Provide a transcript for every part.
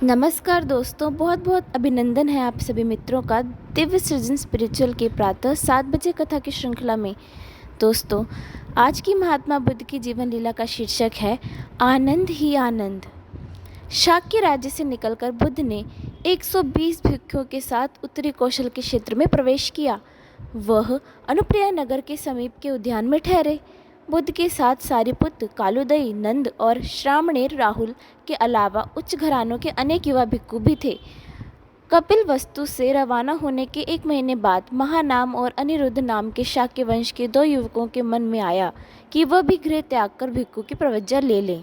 नमस्कार दोस्तों, बहुत बहुत अभिनंदन है आप सभी मित्रों का दिव्य सृजन स्पिरिचुअल के प्रातः 7 बजे कथा की श्रृंखला में। दोस्तों, आज की महात्मा बुद्ध की जीवन लीला का शीर्षक है आनंद ही आनंद। शाक्य राज्य से निकलकर बुद्ध ने 120 भिक्षुओं के साथ उत्तरी कौशल के क्षेत्र में प्रवेश किया। वह अनुप्रिया नगर के समीप के उद्यान में ठहरे। बुद्ध के साथ सारिपुत्र, कालुदई, नंद और श्रामणेर राहुल के अलावा उच्च घरानों के अनेक युवा भिक्षु भी थे। कपिल वस्तु से रवाना होने के 1 महीने बाद महानाम और अनिरुद्ध नाम के शाक्य वंश के 2 युवकों के मन में आया कि वह भी गृह त्याग कर भिक्षु की प्रवज्ञा ले लें।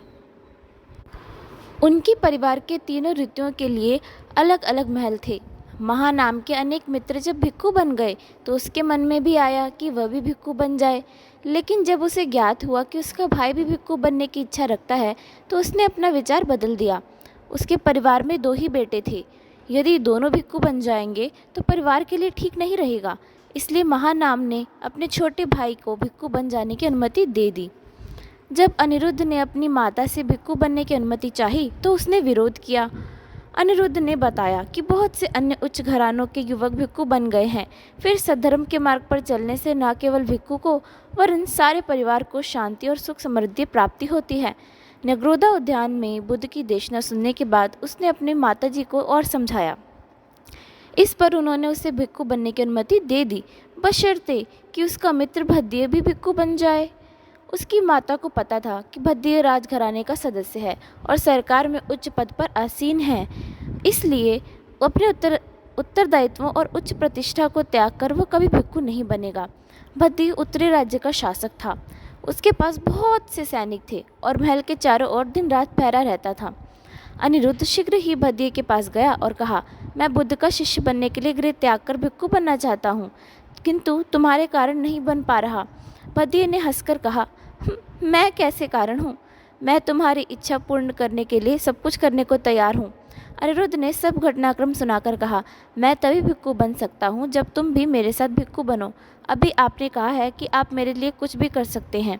उनके परिवार के तीनों ऋतुओं के लिए अलग अलग महल थे। महानाम के अनेक मित्र जब भिक्षु बन गए तो उसके मन में भी आया कि वह भी भिक्षु बन जाए, लेकिन जब उसे ज्ञात हुआ कि उसका भाई भी भिक्षु बनने की इच्छा रखता है तो उसने अपना विचार बदल दिया। उसके परिवार में 2 ही बेटे थे। यदि दोनों भिक्षु बन जाएंगे तो परिवार के लिए ठीक नहीं रहेगा, इसलिए महानाम ने अपने छोटे भाई को भिक्षु बन जाने की अनुमति दे दी। जब अनिरुद्ध ने अपनी माता से भिक्षु बनने की अनुमति चाही तो उसने विरोध किया। अनिरुद्ध ने बताया कि बहुत से अन्य उच्च घरानों के युवक भिक्षु बन गए हैं। फिर सद्धर्म के मार्ग पर चलने से न केवल भिक्षु को वरन सारे परिवार को शांति और सुख समृद्धि प्राप्ति होती है। नगरोधा उद्यान में बुद्ध की देशना सुनने के बाद उसने अपनी माताजी को और समझाया। इस पर उन्होंने उसे भिक्षु बनने की अनुमति दे दी, बशर्ते कि उसका मित्र भद्दिय भी भिक्षु बन जाए। उसकी माता को पता था कि भद्दिय राजघराने का सदस्य है और सरकार में उच्च पद पर आसीन है, इसलिए अपने उत्तरदायित्वों और उच्च प्रतिष्ठा को त्याग कर वह कभी भिक्षु नहीं बनेगा। भद्दिय उत्तरी राज्य का शासक था। उसके पास बहुत से सैनिक थे और महल के चारों ओर दिन रात पहरा रहता था। अनिरुद्ध शीघ्र ही भद्दिय के पास गया और कहा, मैं बुद्ध का शिष्य बनने के लिए गृह त्याग कर भिक्षु बनना चाहता हूँ, किंतु तुम्हारे कारण नहीं बन पा रहा। भद्दिय ने हंसकर कहा, मैं कैसे कारण हूँ? मैं तुम्हारी इच्छा पूर्ण करने के लिए सब कुछ करने को तैयार हूँ। अनिरुद्ध ने सब घटनाक्रम सुनाकर कहा, मैं तभी भिक्षु बन सकता हूँ जब तुम भी मेरे साथ भिक्षु बनो। अभी आपने कहा है कि आप मेरे लिए कुछ भी कर सकते हैं।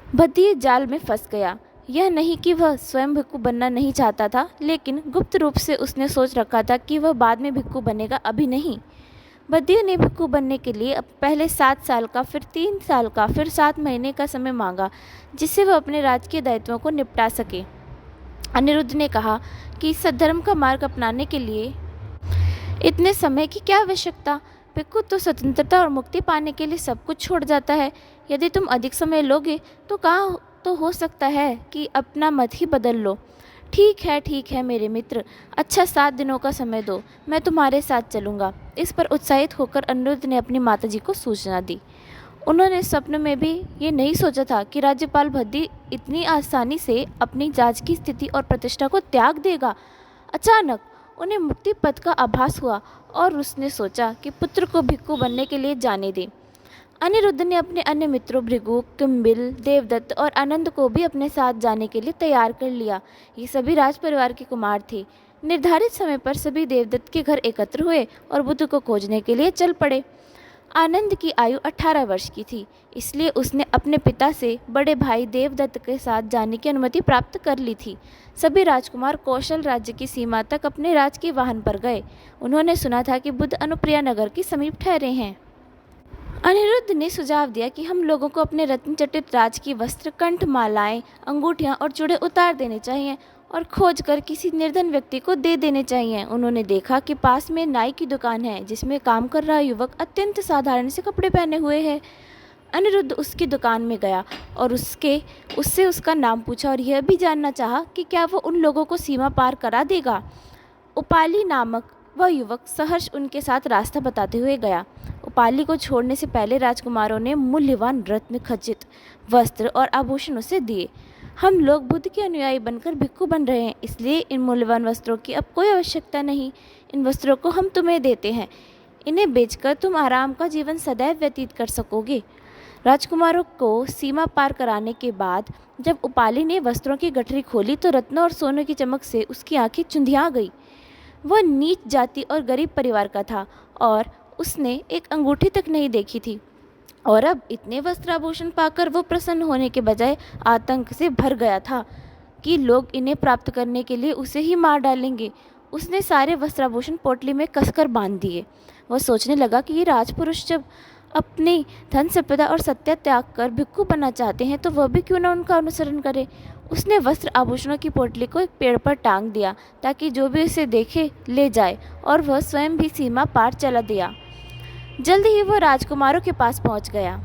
भद्दिय जाल में फंस गया। यह नहीं कि वह स्वयं भिक्षु बनना नहीं चाहता था, लेकिन गुप्त रूप से उसने सोच रखा था कि वह बाद में भिक्षु बनेगा, अभी नहीं। भद्दिय ने भिक्षु बनने के लिए पहले 7 साल का, फिर 3 साल का, फिर 7 महीने का समय मांगा, जिससे वह अपने राजकीय दायित्वों को निपटा सके। अनिरुद्ध ने कहा कि सद्धर्म का मार्ग अपनाने के लिए इतने समय की क्या आवश्यकता? भिक्षु तो स्वतंत्रता और मुक्ति पाने के लिए सब कुछ छोड़ जाता है। यदि तुम अधिक समय लोगे तो हो सकता है कि अपना मत ही बदल लो। ठीक है मेरे मित्र, अच्छा 7 दिनों का समय दो, मैं तुम्हारे साथ चलूँगा। इस पर उत्साहित होकर अनिरुद्ध ने अपनी माताजी को सूचना दी। उन्होंने स्वप्न में भी ये नहीं सोचा था कि राज्यपाल भद्दी इतनी आसानी से अपनी जांच की स्थिति और प्रतिष्ठा को त्याग देगा। अचानक उन्हें मुक्ति पद का आभास हुआ और उसने सोचा कि पुत्र को भिक्षु बनने के लिए जाने दे। अनिरुद्ध ने अपने अन्य मित्रों भृगु, किम्बिल, देवदत्त और आनंद को भी अपने साथ जाने के लिए तैयार कर लिया। ये सभी राज परिवार के कुमार थे। निर्धारित समय पर सभी देवदत्त के घर एकत्र हुए और बुद्ध को खोजने के लिए चल पड़े। आनंद की आयु 18 वर्ष की थी, इसलिए उसने अपने पिता से बड़े भाई देवदत्त के साथ जाने की अनुमति प्राप्त कर ली थी। सभी राजकुमार कौशल राज्य की सीमा तक अपने राज के वाहन पर गए। उन्होंने सुना था कि बुद्ध अनुप्रिया नगर के समीप ठहरे हैं। अनिरुद्ध ने सुझाव दिया कि हम लोगों को अपने रत्नचटित राज की वस्त्र, कंठ मालाएं, अंगूठियां और चूड़े उतार देने चाहिए और खोजकर किसी निर्धन व्यक्ति को दे देने चाहिए। उन्होंने देखा कि पास में नाई की दुकान है, जिसमें काम कर रहा युवक अत्यंत साधारण से कपड़े पहने हुए है। अनिरुद्ध उसकी दुकान में गया और उससे उसका नाम पूछा और यह भी जानना चाहा कि क्या वो उन लोगों को सीमा पार करा देगा। उपाली नामक वह युवक सहर्ष उनके साथ रास्ता बताते हुए गया। उपाली को छोड़ने से पहले राजकुमारों ने मूल्यवान रत्न खचित वस्त्र और आभूषण उसे दिए। हम लोग बुद्ध के अनुयायी बनकर भिक्षु बन रहे हैं, इसलिए इन मूल्यवान वस्त्रों की अब कोई आवश्यकता नहीं। इन वस्त्रों को हम तुम्हें देते हैं। इन्हें बेचकर तुम आराम का जीवन सदैव व्यतीत कर सकोगे। राजकुमारों को सीमा पार कराने के बाद जब उपाली ने वस्त्रों की गठरी खोली तो रत्नों और सोने की चमक से उसकी आंखें चुंधिया गई। वह नीच जाति और गरीब परिवार का था और उसने एक अंगूठी तक नहीं देखी थी, और अब इतने वस्त्राभूषण पाकर वो प्रसन्न होने के बजाय आतंक से भर गया था कि लोग इन्हें प्राप्त करने के लिए उसे ही मार डालेंगे। उसने सारे वस्त्राभूषण पोटली में कसकर बांध दिए। वह सोचने लगा कि ये राजपुरुष जब अपनी धन संपदा और सत्ता त्याग कर भिक्षु बनना चाहते हैं तो वह भी क्यों न उनका अनुसरण करे। उसने वस्त्र आभूषणों की पोटली को एक पेड़ पर टांग दिया ताकि जो भी उसे देखे ले जाए, और वह स्वयं भी सीमा पार चला दिया। जल्द ही वह राजकुमारों के पास पहुंच गया।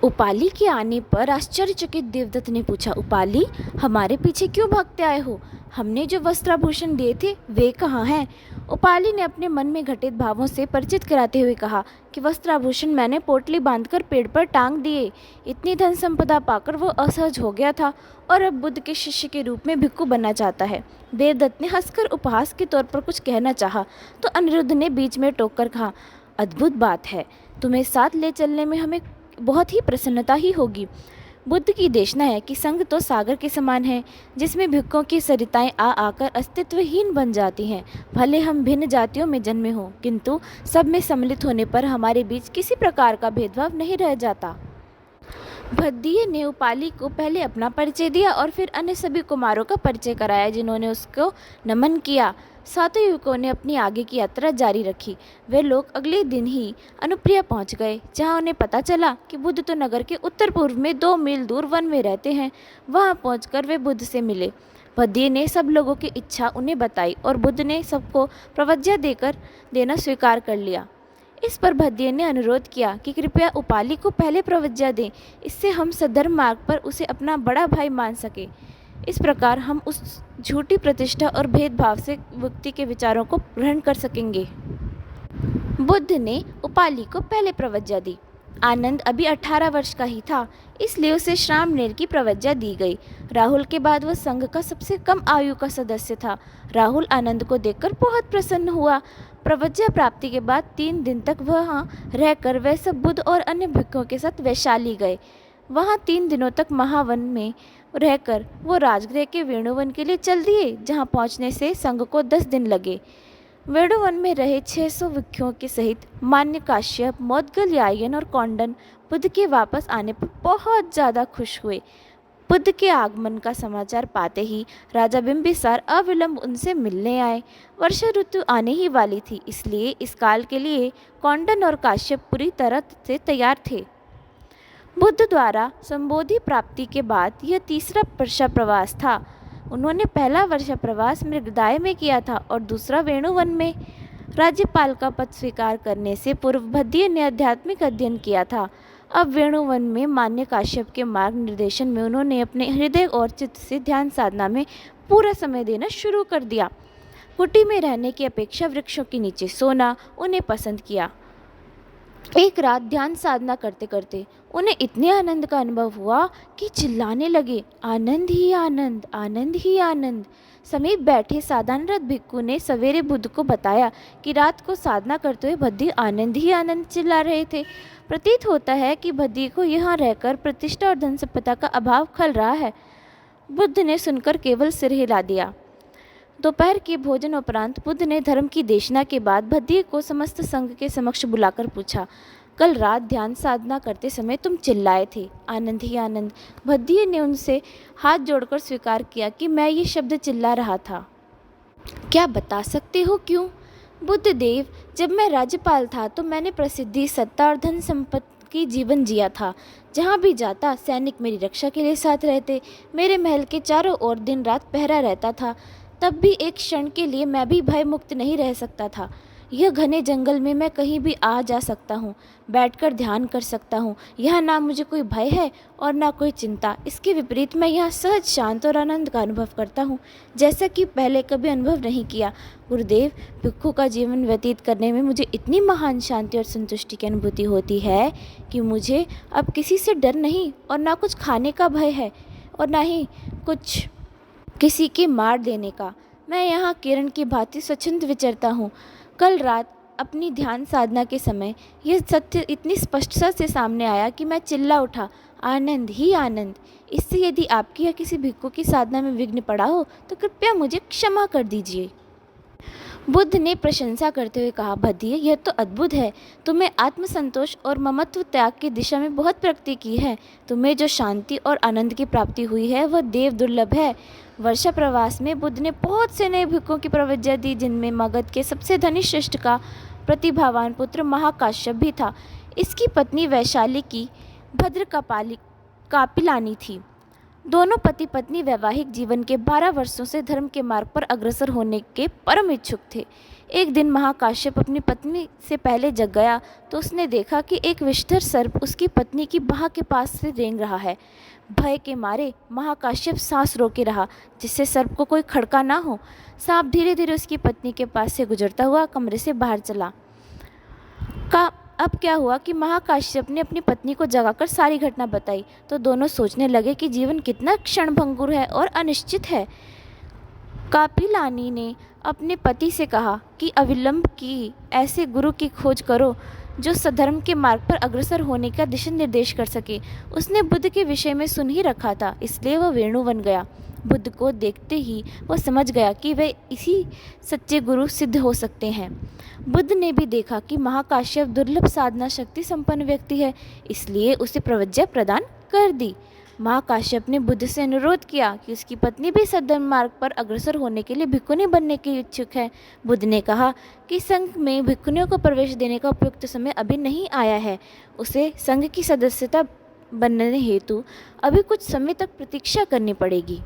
उपाली के आने पर आश्चर्यचकित देवदत्त ने पूछा, उपाली, हमारे पीछे क्यों भागते आए हो? हमने जो वस्त्राभूषण दिए थे वे कहाँ हैं? उपाली ने अपने मन में घटित भावों से परिचित कराते हुए कहा कि वस्त्राभूषण मैंने पोटली बांधकर पेड़ पर टांग दिए। इतनी धन संपदा पाकर वो असहज हो गया था और अब बुद्ध के शिष्य के रूप में भिक्षु बनना चाहता है। देवदत्त ने हंसकर उपहास के तौर पर कुछ कहना चाहा तो अनिरुद्ध ने बीच में टोककर कहा, अद्भुत बात है, तुम्हें साथ ले चलने में हमें बहुत ही प्रसन्नता ही होगी। बुद्ध की देशना है कि संघ तो सागर के समान है जिसमें भिक्षुओं की सरिताएं आ आकर अस्तित्वहीन बन जाती हैं। भले हम भिन्न जातियों में जन्मे हों, किंतु सब में सम्मिलित होने पर हमारे बीच किसी प्रकार का भेदभाव नहीं रह जाता। भद्दीय ने उपाली को पहले अपना परिचय दिया और फिर अन्य सभी कुमारों का परिचय कराया जिन्होंने उसको नमन किया। सातों युवकों ने अपनी आगे की यात्रा जारी रखी। वे लोग अगले दिन ही अनुप्रिया पहुंच गए, जहां उन्हें पता चला कि बुद्ध तो नगर के उत्तर पूर्व में 2 मील दूर वन में रहते हैं। वहां पहुंचकर वे बुद्ध से मिले। भद्दी ने सब लोगों की इच्छा उन्हें बताई और बुद्ध ने सबको प्रवज्ञा देना स्वीकार कर लिया। इस पर भद्दी ने अनुरोध किया कि कृपया उपाली को पहले प्रवज्ञा दें, इससे हम सद्धर्म मार्ग पर उसे अपना बड़ा भाई मान सके। इस प्रकार हम उस झूठी प्रतिष्ठा और भेदभाव से मुक्ति के विचारों को ग्रहण कर सकेंगे। बुद्ध ने उपाली को पहले प्रवज्ञा दी। आनंद अभी 18 वर्ष का ही था, इसलिए उसे श्रामणेर की प्रवज्ञा दी गई। राहुल के बाद वह संघ का सबसे कम आयु का सदस्य था। राहुल आनंद को देखकर बहुत प्रसन्न हुआ। प्रवज्ञा प्राप्ति के बाद 3 दिन तक वहाँ रहकर वे सब बुद्ध और अन्य भिक्षुओं के साथ वैशाली गए। वहाँ 3 दिनों तक महावन में रहकर वो राजगृह के वेणुवन के लिए चल दिए, जहाँ पहुँचने से संघ को 10 दिन लगे। वेणुवन में रहे 600 भिक्षुओं के सहित मान्य काश्यप, मौदगल्यायन और कौंडन बुद्ध के वापस आने पर बहुत ज़्यादा खुश हुए। बुद्ध के आगमन का समाचार पाते ही राजा बिंबिसार अविलंब उनसे मिलने आए। वर्षा ऋतु आने ही वाली थी, इसलिए इस काल के लिए कौंडन और काश्यप पूरी तरह से तैयार थे। बुद्ध द्वारा संबोधि प्राप्ति के बाद यह तीसरा वर्षा प्रवास था। उन्होंने पहला वर्षा प्रवास मृगदाय में किया था और दूसरा वेणुवन में। राज्यपाल का पद स्वीकार करने से पूर्व भद्दी ने आध्यात्मिक अध्ययन किया था। अब वेणुवन में मान्य काश्यप के मार्ग निर्देशन में उन्होंने अपने हृदय और चित्त से ध्यान साधना में पूरा समय देना शुरू कर दिया। कुटी में रहने की अपेक्षा वृक्षों के नीचे सोना उन्हें पसंद किया। एक रात ध्यान साधना करते करते उन्हें इतने आनंद का अनुभव हुआ कि चिल्लाने लगे, आनंद ही आनंद, आनंद ही आनंद। समीप बैठे साधारणरत भिक्षु ने सवेरे बुद्ध को बताया कि रात को साधना करते हुए भद्दी आनंद ही आनंद चिल्ला रहे थे। प्रतीत होता है कि भद्दी को यहाँ रहकर प्रतिष्ठा और धन संपदा का अभाव खल रहा है। बुद्ध ने सुनकर केवल सिर हिला दिया। दोपहर के भोजन उपरांत बुद्ध ने धर्म की देशना के बाद भद्दी को समस्त संघ के समक्ष बुलाकर पूछा, कल रात ध्यान साधना करते समय तुम चिल्लाए थे, आनंद ही आनंद। भद्दी ने उनसे हाथ जोड़कर स्वीकार किया कि मैं ये शब्द चिल्ला रहा था। क्या बता सकते हो क्यों? बुद्ध देव, जब मैं राज्यपाल था तो मैंने प्रसिद्धि, सत्ता और धन संपत्ति की जीवन जिया था। जहाँ भी जाता सैनिक मेरी रक्षा के लिए साथ रहते। मेरे महल के चारों ओर दिन रात पहरा रहता था। तब भी एक क्षण के लिए मैं भी भय मुक्त नहीं रह सकता था। यह घने जंगल में मैं कहीं भी आ जा सकता हूँ, बैठकर ध्यान कर सकता हूँ। यहाँ ना मुझे कोई भय है और ना कोई चिंता। इसके विपरीत मैं यहाँ सहज, शांत और आनंद का अनुभव करता हूँ, जैसा कि पहले कभी अनुभव नहीं किया। गुरुदेव, भिक्षु का जीवन व्यतीत करने में मुझे इतनी महान शांति और संतुष्टि की अनुभूति होती है कि मुझे अब किसी से डर नहीं और ना कुछ खाने का भय है और ना ही कुछ किसी के मार देने का। मैं यहाँ किरण की भांति स्वच्छंद विचरता हूँ। कल रात अपनी ध्यान साधना के समय यह सत्य इतनी स्पष्टता से सामने आया कि मैं चिल्ला उठा, आनंद ही आनंद। इससे यदि आपकी या किसी भिक्षु की साधना में विघ्न पड़ा हो तो कृपया मुझे क्षमा कर दीजिए। बुद्ध ने प्रशंसा करते हुए कहा, बधिय, यह तो अद्भुत है। तुम्हें आत्मसंतोष और ममत्व त्याग की दिशा में बहुत प्रगति की है। तुम्हें जो शांति और आनंद की प्राप्ति हुई है वह देव दुर्लभ है। वर्षा प्रवास में बुद्ध ने बहुत से नए भिक्षुओं की प्रवज्ञा दी, जिनमें मगध के सबसे धनी श्रेष्ठ का प्रतिभावान पुत्र महाकाश्यप भी था। इसकी पत्नी वैशाली की भद्र कापिलानी थी। दोनों पति पत्नी वैवाहिक जीवन के 12 वर्षों से धर्म के मार्ग पर अग्रसर होने के परम इच्छुक थे। एक दिन महाकाश्यप अपनी पत्नी से पहले जग गया तो उसने देखा कि एक विषधर सर्प उसकी पत्नी की बाह के पास से रेंग रहा है। भय के मारे महाकाश्यप सांस रोके रहा, जिससे सर्प को कोई खड़का ना हो। सांप धीरे धीरे उसकी पत्नी के पास से गुजरता हुआ कमरे से बाहर चला। अब क्या हुआ कि महाकाश्यप ने अपनी पत्नी को जगाकर सारी घटना बताई तो दोनों सोचने लगे कि जीवन कितना क्षणभंगुर है और अनिश्चित है। कापिलानी ने अपने पति से कहा कि अविलंब की ऐसे गुरु की खोज करो जो सधर्म के मार्ग पर अग्रसर होने का दिशा निर्देश कर सके। उसने बुद्ध के विषय में सुन ही रखा था, इसलिए वह वेणु बन गया। बुद्ध को देखते ही वह समझ गया कि वे इसी सच्चे गुरु सिद्ध हो सकते हैं। बुद्ध ने भी देखा कि महाकाश्यप दुर्लभ साधना शक्ति संपन्न व्यक्ति है, इसलिए उसे प्रवज्ञा प्रदान कर दी। महाकाश्यप ने बुद्ध से अनुरोध किया कि उसकी पत्नी भी सद्धर्म मार्ग पर अग्रसर होने के लिए भिक्षुनी बनने की इच्छुक है। बुद्ध ने कहा कि संघ में भिक्षुनियों को प्रवेश देने का उपयुक्त समय अभी नहीं आया है। उसे संघ की सदस्यता बनने हेतु अभी कुछ समय तक प्रतीक्षा करनी पड़ेगी।